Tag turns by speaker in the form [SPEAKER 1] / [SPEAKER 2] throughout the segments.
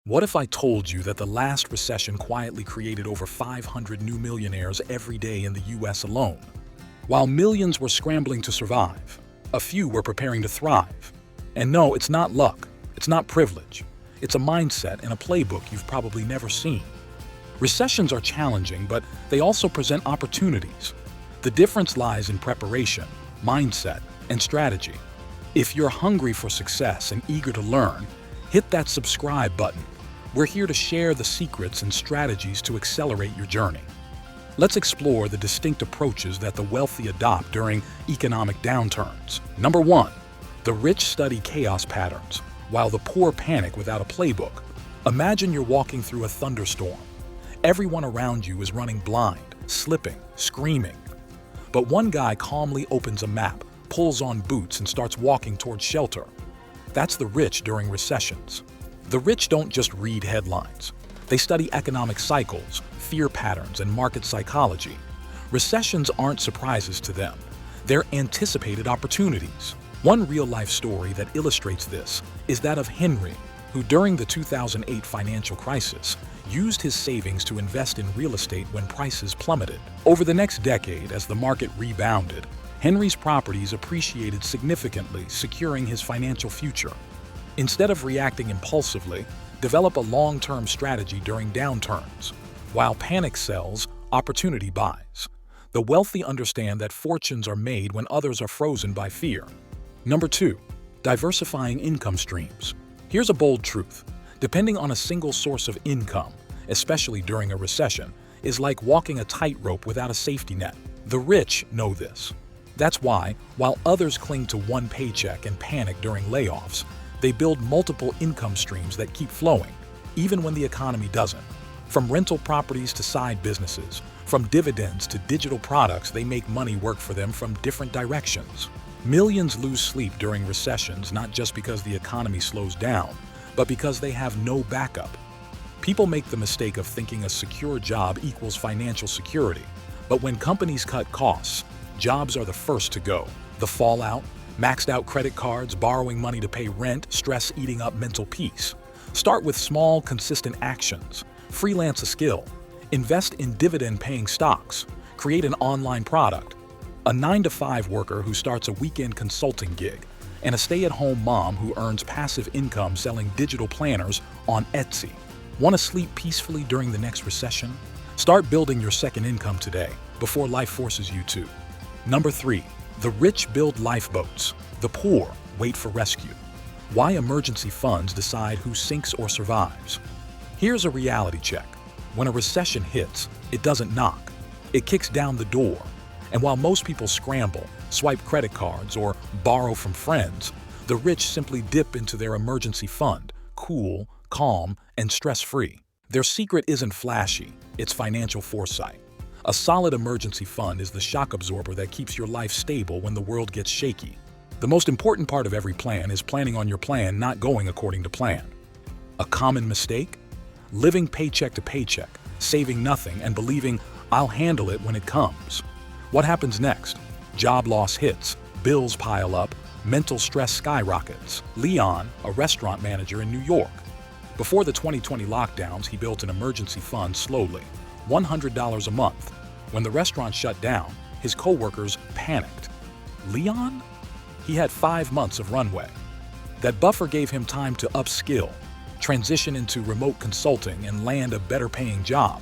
[SPEAKER 1] What if I told you that the last recession quietly created over 500 new millionaires every day in the US alone? While millions were scrambling to survive, a few were preparing to thrive. And no, it's not luck, it's not privilege. It's a mindset and a playbook you've probably never seen. Recessions are challenging, but they also present opportunities. The difference lies in preparation, mindset, and strategy. If you're hungry for success and eager to learn, hit that subscribe button. We're here to share the secrets and strategies to accelerate your journey. Let's explore the distinct approaches that the wealthy adopt during economic downturns. Number 1. The rich study chaos patterns, while the poor panic without a playbook. Imagine you're walking through a thunderstorm. Everyone around you is running blind, slipping, screaming. But one guy calmly opens a map, pulls on boots, and starts walking towards shelter. That's the rich during recessions. The rich don't just read headlines. They study economic cycles, fear patterns, and market psychology. Recessions aren't surprises to them. They're anticipated opportunities. One real-life story that illustrates this is that of Henry, who during the 2008 financial crisis used his savings to invest in real estate when prices plummeted. Over the next decade, as the market rebounded, Henry's properties appreciated significantly, securing his financial future. Instead of reacting impulsively, develop a long-term strategy during downturns. While panic sells, opportunity buys. The wealthy understand that fortunes are made when others are frozen by fear. Number 2. Diversifying income streams. Here's a bold truth. Depending on a single source of income, especially during a recession, is like walking a tightrope without a safety net. The rich know this. That's why, while others cling to one paycheck and panic during layoffs, they build multiple income streams that keep flowing, even when the economy doesn't. From rental properties to side businesses, from dividends to digital products, they make money work for them from different directions. Millions lose sleep during recessions not just because the economy slows down, but because they have no backup. People make the mistake of thinking a secure job equals financial security, but when companies cut costs, jobs are the first to go. The fallout, maxed out credit cards, borrowing money to pay rent, stress eating up mental peace. Start with small, consistent actions. Freelance a skill. Invest in dividend-paying stocks. Create an online product. A 9-to-5 worker who starts a weekend consulting gig. And a stay-at-home mom who earns passive income selling digital planners on Etsy. Want to sleep peacefully during the next recession? Start building your second income today, before life forces you to. Number 3. The rich build lifeboats. The poor wait for rescue. Why emergency funds decide who sinks or survives. Here's a reality check. When a recession hits, it doesn't knock. It kicks down the door. And while most people scramble, swipe credit cards, or borrow from friends, the rich simply dip into their emergency fund, cool, calm, and stress-free. Their secret isn't flashy, it's financial foresight. A solid emergency fund is the shock absorber that keeps your life stable when the world gets shaky. The most important part of every plan is planning on your plan not going according to plan. A common mistake? Living paycheck to paycheck, saving nothing, and believing, "I'll handle it when it comes." What happens next? Job loss hits, bills pile up, mental stress skyrockets. Leon, a restaurant manager in New York. Before the 2020 lockdowns, he built an emergency fund slowly, $100 a month. When the restaurant shut down, his coworkers panicked. Leon? He had 5 months of runway. That buffer gave him time to upskill, transition into remote consulting, and land a better-paying job.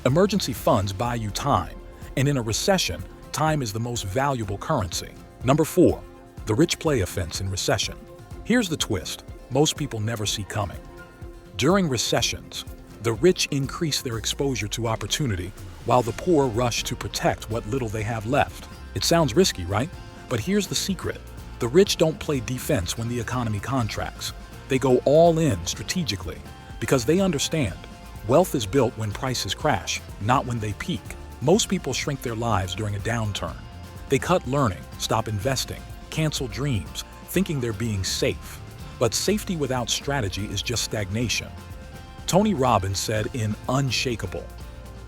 [SPEAKER 1] Emergency funds buy you time, and in a recession, time is the most valuable currency. Number 4. The rich play offense in recession. Here's the twist most people never see coming. During recessions, the rich increase their exposure to opportunity, while the poor rush to protect what little they have left. It sounds risky, right? But here's the secret. The rich don't play defense when the economy contracts. They go all in strategically, because they understand wealth is built when prices crash, not when they peak. Most people shrink their lives during a downturn. They cut learning, stop investing, cancel dreams, thinking they're being safe. But safety without strategy is just stagnation. Tony Robbins said in Unshakable,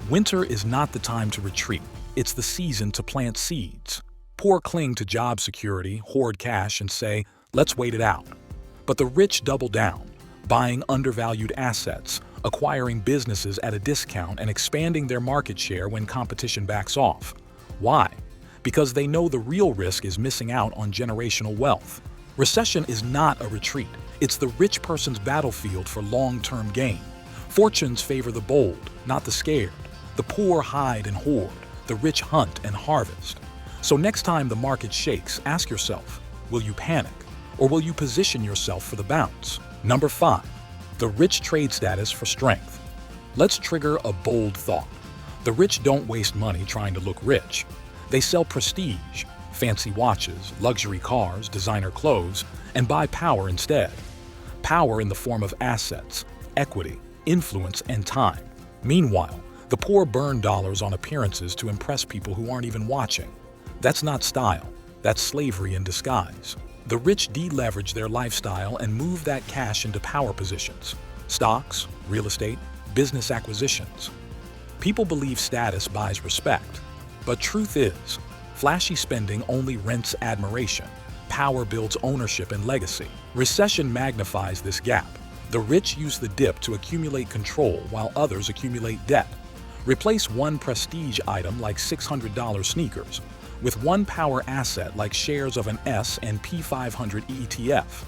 [SPEAKER 1] "Winter is not the time to retreat, it's the season to plant seeds." Poor cling to job security, hoard cash, and say, "Let's wait it out." But the rich double down, buying undervalued assets, acquiring businesses at a discount, and expanding their market share when competition backs off. Why? Because they know the real risk is missing out on generational wealth. Recession is not a retreat. It's the rich person's battlefield for long-term gain. Fortunes favor the bold, not the scared. The poor hide and hoard. The rich hunt and harvest. So next time the market shakes, ask yourself, will you panic or will you position yourself for the bounce? Number 5, the rich trade status for strength. Let's trigger a bold thought. The rich don't waste money trying to look rich. They sell prestige, fancy watches, luxury cars, designer clothes, and buy power instead. Power in the form of assets, equity, influence, and time. Meanwhile, the poor burn dollars on appearances to impress people who aren't even watching. That's not style, that's slavery in disguise. The rich deleverage their lifestyle and move that cash into power positions. Stocks, real estate, business acquisitions. People believe status buys respect. But truth is, flashy spending only rents admiration. Power builds ownership and legacy. Recession magnifies this gap. The rich use the dip to accumulate control while others accumulate debt. Replace one prestige item like $600 sneakers with one power asset like shares of an S&P 500 ETF.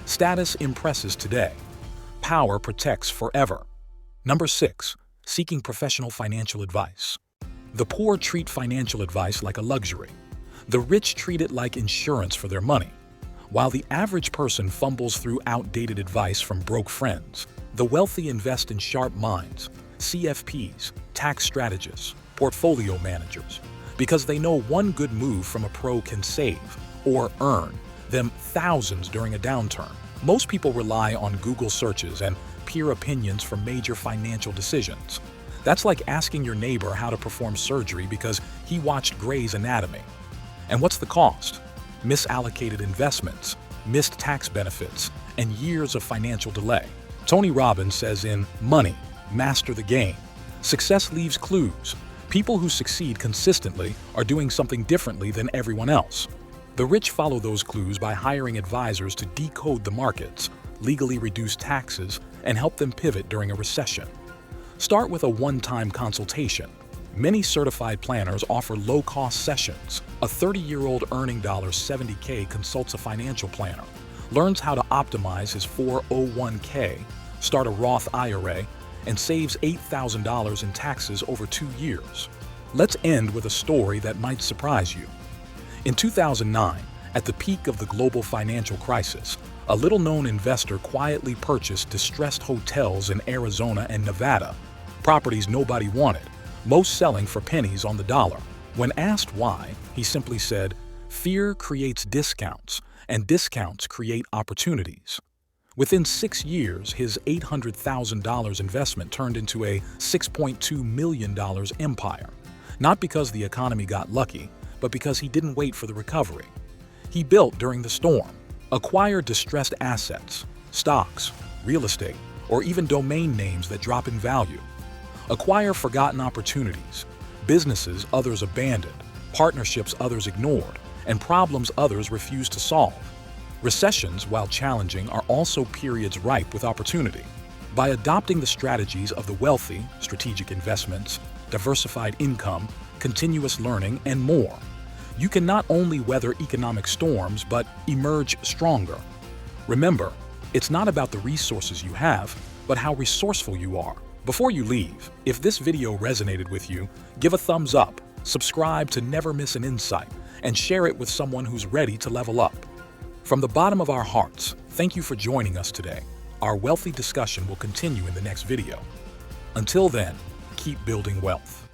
[SPEAKER 1] Status impresses today. Power protects forever. Number 6, seeking professional financial advice. The poor treat financial advice like a luxury. The rich treat it like insurance for their money. While the average person fumbles through outdated advice from broke friends, the wealthy invest in sharp minds, CFPs, tax strategists, portfolio managers, because they know one good move from a pro can save or earn them thousands during a downturn. Most people rely on Google searches and peer opinions for major financial decisions. That's like asking your neighbor how to perform surgery because he watched Grey's Anatomy. And what's the cost? Misallocated investments, missed tax benefits, and years of financial delay. Tony Robbins says in Money, Master the Game, success leaves clues. People who succeed consistently are doing something differently than everyone else. The rich follow those clues by hiring advisors to decode the markets, legally reduce taxes, and help them pivot during a recession. Start with a one-time consultation. Many certified planners offer low-cost sessions. A 30-year-old earning $70K consults a financial planner, learns how to optimize his 401k, start a Roth IRA, and saves $8,000 in taxes over 2 years. Let's end with a story that might surprise you. In 2009, at the peak of the global financial crisis, a little-known investor quietly purchased distressed hotels in Arizona and Nevada, properties nobody wanted, most selling for pennies on the dollar. When asked why, he simply said, "Fear creates discounts, and discounts create opportunities." Within 6 years, his $800,000 investment turned into a $6.2 million empire. Not because the economy got lucky, but because he didn't wait for the recovery. He built during the storm. Acquire distressed assets, stocks, real estate, or even domain names that drop in value. Acquire forgotten opportunities, businesses others abandoned, partnerships others ignored, and problems others refused to solve. Recessions, while challenging, are also periods ripe with opportunity. By adopting the strategies of the wealthy, strategic investments, diversified income, continuous learning, and more, you can not only weather economic storms, but emerge stronger. Remember, it's not about the resources you have, but how resourceful you are. Before you leave, if this video resonated with you, give a thumbs up, subscribe to never miss an insight, and share it with someone who's ready to level up. From the bottom of our hearts, thank you for joining us today. Our wealthy discussion will continue in the next video. Until then, keep building wealth.